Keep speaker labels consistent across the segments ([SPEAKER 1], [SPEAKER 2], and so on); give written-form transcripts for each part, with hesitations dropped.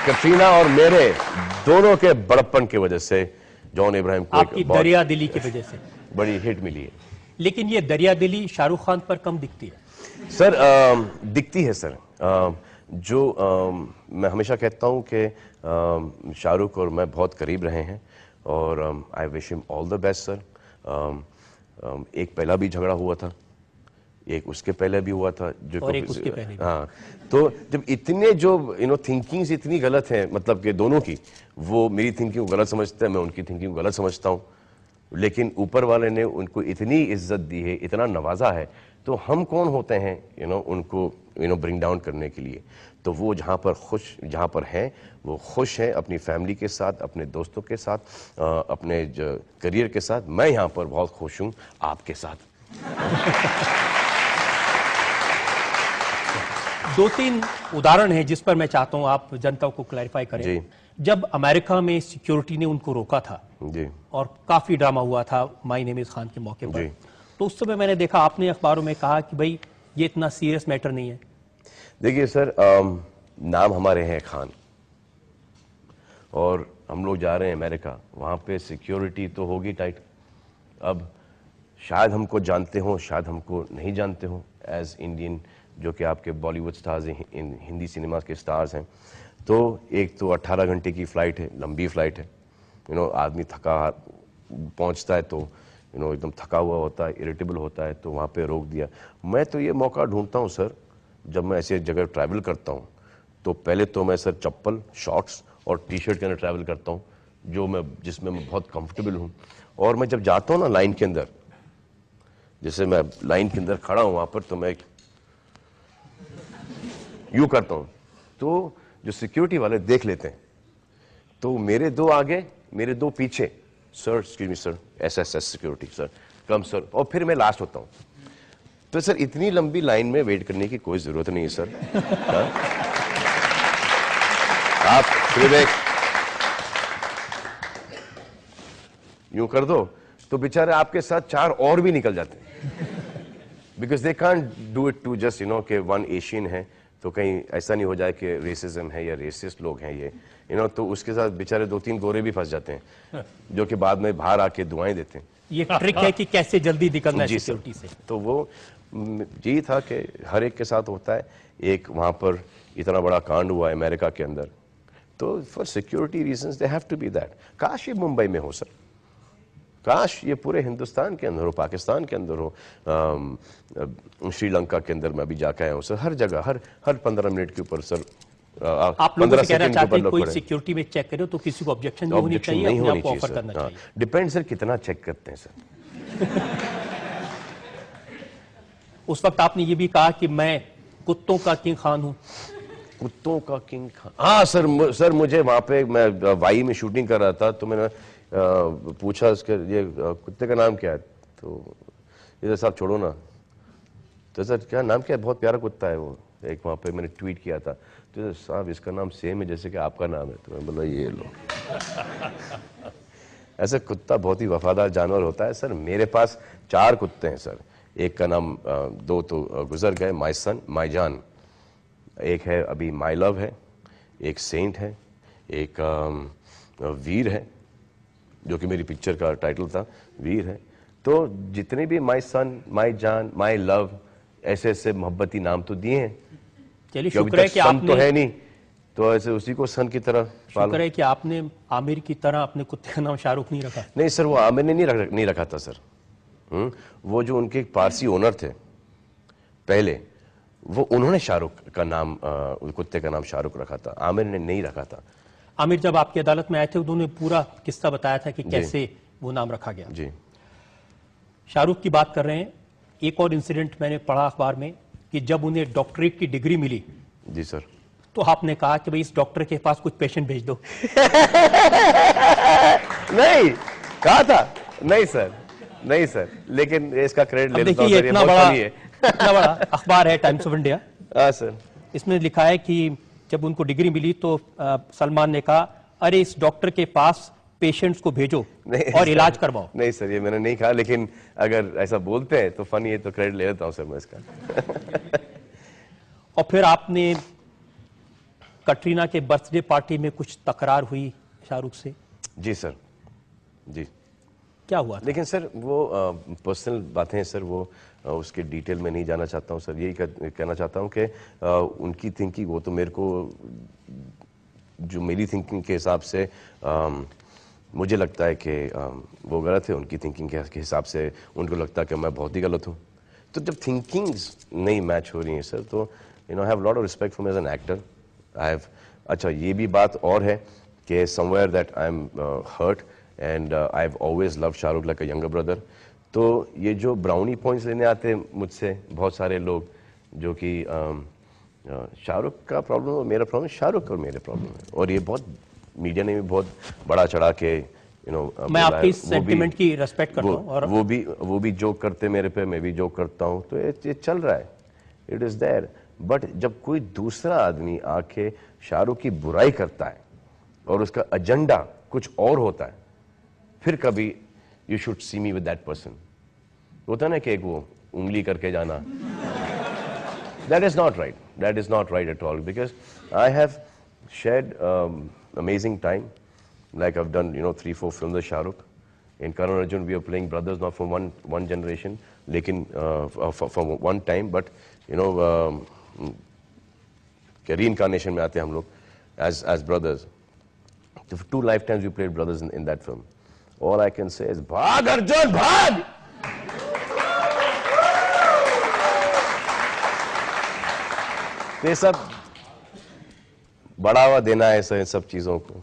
[SPEAKER 1] कटरीना और मेरे दोनों के बड़प्पन की वजह से जॉन इब्राहिम को
[SPEAKER 2] आपकी दरिया दिली की वजह से
[SPEAKER 1] बड़ी हिट मिली है।
[SPEAKER 2] लेकिन ये दरिया दिली शाहरुख खान पर कम दिखती है
[SPEAKER 1] सर। दिखती है सर। मैं हमेशा कहता हूं कि शाहरुख और मैं बहुत करीब रहे हैं और I wish him all the best sir. एक पहला भी झगड़ा हुआ था, एक उसके पहले भी हुआ था, जो
[SPEAKER 2] और एक उसके पहले भी।
[SPEAKER 1] हाँ, तो जब इतने जो थिंकिंग्स इतनी गलत हैं, मतलब कि दोनों की, वो मेरी थिंकिंग को गलत समझते हैं, मैं उनकी थिंकिंग को गलत समझता हूँ, लेकिन ऊपर वाले ने उनको इतनी इज्जत दी है, इतना नवाजा है, तो हम कौन होते हैं उनको ब्रिंग डाउन करने के लिए। तो वो जहाँ पर हैं वो खुश हैं अपनी फैमिली के साथ, अपने दोस्तों के साथ, अपने करियर के साथ। मैं यहाँ पर बहुत खुश हूँ आपके साथ।
[SPEAKER 2] दो तीन उदाहरण हैं जिस पर मैं चाहता हूं आप जनता को क्लैरिफाई करें
[SPEAKER 1] जी।
[SPEAKER 2] जब अमेरिका में सिक्योरिटी ने उनको रोका था
[SPEAKER 1] जी।
[SPEAKER 2] और काफी ड्रामा हुआ था माय नेम इज खान के मौके पर,
[SPEAKER 1] जी।
[SPEAKER 2] तो उस समय मैंने देखा आपने अखबारों में कहा कि भाई ये इतना सीरियस मैटर नहीं है।
[SPEAKER 1] देखिए सर, नाम हमारे हैं खान और हम लोग जा रहे हैं अमेरिका, वहाँ पे सिक्योरिटी तो होगी टाइट। अब शायद हमको जानते हो, शायद हमको नहीं जानते हो एज इंडियन, जो कि आपके बॉलीवुड स्टार्स हैं, हिंदी सिनेमा के स्टार्स हैं। तो एक तो 18 घंटे की फ़्लाइट है, लंबी फ़्लाइट है। आदमी थका पहुंचता है तो एकदम थका हुआ होता है, इरिटेबल होता है, तो वहाँ पे रोक दिया। मैं तो ये मौका ढूंढता हूँ सर, जब मैं ऐसे जगह ट्रैवल करता हूँ तो पहले तो मैं सर चप्पल, शॉर्ट्स और टी शर्ट के अंदर ट्रैवल करता हूँ, जिसमें मैं बहुत कंफर्टेबल हूँ। और मैं जब जाता हूँ ना लाइन के अंदर, जैसे मैं लाइन के अंदर खड़ा हूँ वहाँ पर, तो मैं यूँ करता हूँ, तो जो सिक्योरिटी वाले देख लेते हैं, तो मेरे दो आगे, मेरे दो पीछे, सर एक्सक्यूज मी सर, एसएसएस सिक्योरिटी सर, कम सर, और फिर मैं लास्ट होता हूँ। तो सर इतनी लंबी लाइन में वेट करने की कोई जरूरत नहीं है सर। आप सिर्फ एक यूं कर दो तो बेचारे आपके साथ चार और भी निकल जाते हैं, because they can't do it to just के वन एशियन है तो कहीं ऐसा नहीं हो जाए कि रेसिज्म है या रेसिस्ट लोग हैं ये, तो उसके साथ बेचारे दो तीन गोरे भी फंस जाते हैं, जो कि बाद में बाहर आके दुआएं देते हैं।
[SPEAKER 2] ये ट्रिक है कि कैसे जल्दी निकलना है सिक्योरिटी से।
[SPEAKER 1] तो वो यही था कि हर एक के साथ होता है। एक वहां पर इतना बड़ा कांड हुआ है अमेरिका के अंदर, तो for security reasons they have to be that. काश ये मुंबई में हो सर, काश ये पूरे हिंदुस्तान के अंदर हो, पाकिस्तान के अंदर हो, श्रीलंका के अंदर मैं भी जाकर आया हूँ सर। हर जगह हर 15 मिनट के ऊपर सर
[SPEAKER 2] आप लोगों से कहना चाहते हैं कोई सिक्योरिटी में चेक करे तो किसी को ऑब्जेक्शन नहीं होनी चाहिए, अपने आप को ऑफर करना चाहिए।
[SPEAKER 1] डिपेंड सर कितना चेक करते हैं सर।
[SPEAKER 2] उस वक्त आपने ये भी कहा कि मैं कुत्तों का किंग खान हूं।
[SPEAKER 1] कुत्तों का किंग खान, हाँ सर मुझे वहां पे मैं वाई में शूटिंग कर रहा था, तो मैंने पूछा उसके ये कुत्ते का नाम क्या है, तो इधर साहब छोड़ो ना, तो सर क्या नाम क्या है, बहुत प्यारा कुत्ता है वो। एक वहाँ पे मैंने ट्वीट किया था, तो साहब इसका नाम सेम है जैसे कि आपका नाम है, तो मैं बोला ये लो। ऐसे कुत्ता बहुत ही वफादार जानवर होता है सर। मेरे पास 4 कुत्ते हैं सर। एक का नाम 2 तो गुजर गए, माई सन, माई जान। एक है अभी माई लव है, एक सेंट है, एक वीर है, जो कि मेरी पिक्चर का टाइटल था, वीर है। तो जितने भी माई सन, माई जान, माई लव, ऐसे ऐसे मोहब्बती नाम तो दिए हैं।
[SPEAKER 2] चलिए शुक्र है कि आपने
[SPEAKER 1] तो है नहीं, तो ऐसे उसी को सन की तरह
[SPEAKER 2] शुक्र है कि आपने आमिर की तरह अपने कुत्ते का नाम शाहरुख नहीं रखा।
[SPEAKER 1] नहीं सर, वो आमिर ने नहीं रखा था सर। वो जो उनके पारसी ओनर थे पहले, वो उन्होंने शाहरुख का नाम, कुत्ते का नाम शाहरुख रखा था, आमिर ने नहीं रखा था।
[SPEAKER 2] आमिर जब आपकी अदालत में आए थे उन्होंने पूरा किस्सा बताया था कि कैसे वो नाम रखा गया।
[SPEAKER 1] जी।
[SPEAKER 2] शाहरुख की बात कर रहे हैं, एक और इंसिडेंट मैंने पढ़ा अखबार में कि जब उन्हें डॉक्टरेट की डिग्री मिली,
[SPEAKER 1] जी सर, तो
[SPEAKER 2] आपने कहा कि भाई इस डॉक्टर के पास कुछ पेशेंट भेज दो।
[SPEAKER 1] नहीं कहा था, नहीं सर, लेकिन इसका क्रेडिट ले लेता हूं सर, ये बहुत फनी है।
[SPEAKER 2] इतना बड़ा अखबार है टाइम्स ऑफ इंडिया,
[SPEAKER 1] हाँ सर,
[SPEAKER 2] इसमें लिखा है कि जब उनको डिग्री मिली तो सलमान ने कहा अरे इस डॉक्टर के पास पेशेंट्स को भेजो और इलाज करवाओ।
[SPEAKER 1] नहीं सर, ये मैंने नहीं कहा, लेकिन अगर ऐसा बोलते हैं तो फनी है, तो क्रेडिट ले लेता हूं सर मैं इसका।
[SPEAKER 2] और फिर आपने कटरीना के बर्थडे पार्टी में कुछ तकरार हुई शाहरुख से?
[SPEAKER 1] जी सर, जी।
[SPEAKER 2] क्या हुआ था?
[SPEAKER 1] लेकिन सर वो पर्सनल बातें हैं सर, वो उसके डिटेल में नहीं जाना चाहता हूँ सर। यही कहना चाहता हूँ कि उनकी थिंकिंग, वो तो मेरे को, जो मेरी थिंकिंग के हिसाब से मुझे लगता है कि वो गलत है। उनकी थिंकिंग के हिसाब से उनको लगता है कि मैं बहुत ही गलत हूँ। तो जब थिंकिंग्स नहीं मैच हो रही हैं सर, तो you know, I have lot of respect for as an actor. I have, अच्छा ये भी बात और है कि somewhere that I am hurt and I have always love Shahrukh like a younger brother. तो ये जो ब्राउनी पॉइंट्स लेने आते हैं मुझसे बहुत सारे लोग, जो कि शाहरुख का प्रॉब्लम और मेरा प्रॉब्लम, शाहरुख और मेरे प्रॉब्लम है, और ये बहुत मीडिया ने भी बहुत बड़ा चढ़ा के यू नो,
[SPEAKER 2] मैं आपकी इस सेंटिमेंट की रेस्पेक्ट करता हूं, और
[SPEAKER 1] वो भी जोक करते मेरे पे, मैं भी जोक करता हूं, तो ये चल रहा है, इट इज देयर। बट जब कोई दूसरा आदमी आके शाहरुख की बुराई करता है और उसका एजेंडा कुछ और होता है, फिर कभी you should see me with that person. होता ना कि एक वो उंगली करके जाना, that is not right, that is not right at all, because I have shared amazing time, like I've done, you know, 3-4 films with Shahrukh. In Karan Arjun we are playing brothers, not from one generation, lekin from one time, but you know, reincarnation mein aate hum log as brothers. So for 2 lifetimes we played brothers in that film. All I can say is bhag Arjun bhag. ये सब बढ़ावा देना है sir, इन सब चीजों को।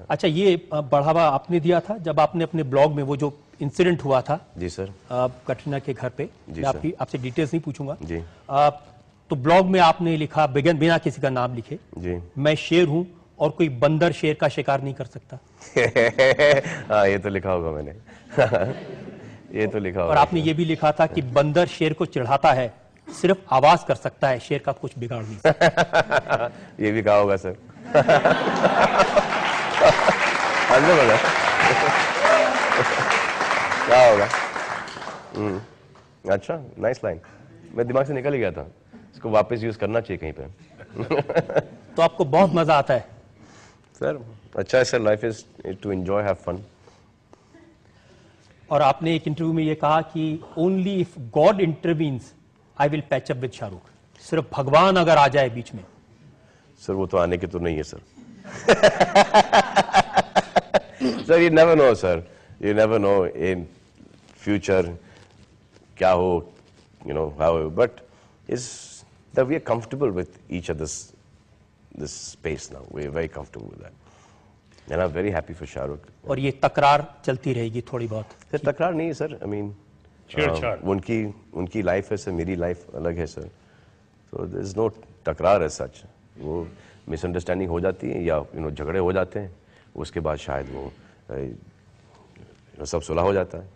[SPEAKER 2] अच्छा, ये बढ़ावा आपने दिया था जब आपने अपने ब्लॉग में वो जो इंसिडेंट हुआ था?
[SPEAKER 1] जी सर।
[SPEAKER 2] कटरीना के घर पे, मैं आपसे डिटेल्स नहीं पूछूंगा
[SPEAKER 1] जी।
[SPEAKER 2] तो ब्लॉग में आपने लिखा, बिना किसी का नाम लिखे,
[SPEAKER 1] जी,
[SPEAKER 2] मैं शेर हूं और कोई बंदर शेर का शिकार नहीं कर सकता।
[SPEAKER 1] हाँ, ये तो लिखा होगा मैंने। ये तो लिखा होगा।
[SPEAKER 2] और आपने ये भी लिखा था कि बंदर शेर को चिढ़ाता है, सिर्फ आवाज कर सकता है, शेर का कुछ बिगाड़ नहीं सकता।
[SPEAKER 1] ये भी कहा होगा सर। क्या होगा? अच्छा, नाइस लाइन, मैं दिमाग से निकल ही गया था, इसको वापस यूज करना चाहिए कहीं पे।
[SPEAKER 2] तो आपको बहुत मजा आता है
[SPEAKER 1] सर? अच्छा है sir, life is to enjoy, have fun.
[SPEAKER 2] और आपने एक इंटरव्यू में ये कहा कि only if God intervenes I will patch up with Shahrukh, सिर्फ भगवान अगर आ जाए बीच में।
[SPEAKER 1] सर वो तो आने के तो नहीं है sir. Sir you never know sir, you never know in future क्या हो, you know how, but is that we are comfortable with each others this space now, we are very comfortable with that and I am very happy for Shahrukh.
[SPEAKER 2] और ये तकरार चलती रहेगी थोड़ी बहुत?
[SPEAKER 1] Sir तकरार नहीं है सर, आई मीन उनकी लाइफ है सर, मेरी लाइफ अलग है सर, तो देयर इज नो तकरार एज सच। वो मिसअंडरस्टैंडिंग हो जाती है या यू नो झगड़े हो जाते हैं, उसके बाद शायद वो सब सुलह हो जाता है।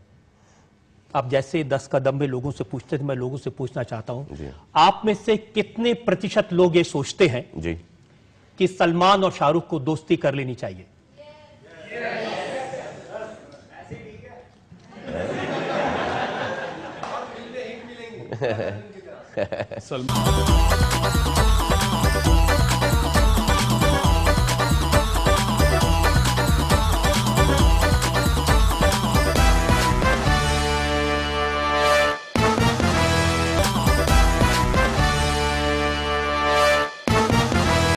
[SPEAKER 2] आप जैसे 10 कदम में लोगों से पूछते थे, मैं लोगों से पूछना चाहता हूं, आप में से कितने प्रतिशत लोग ये सोचते हैं
[SPEAKER 1] जी
[SPEAKER 2] कि सलमान और शाहरुख को दोस्ती कर लेनी चाहिए?
[SPEAKER 3] सलमान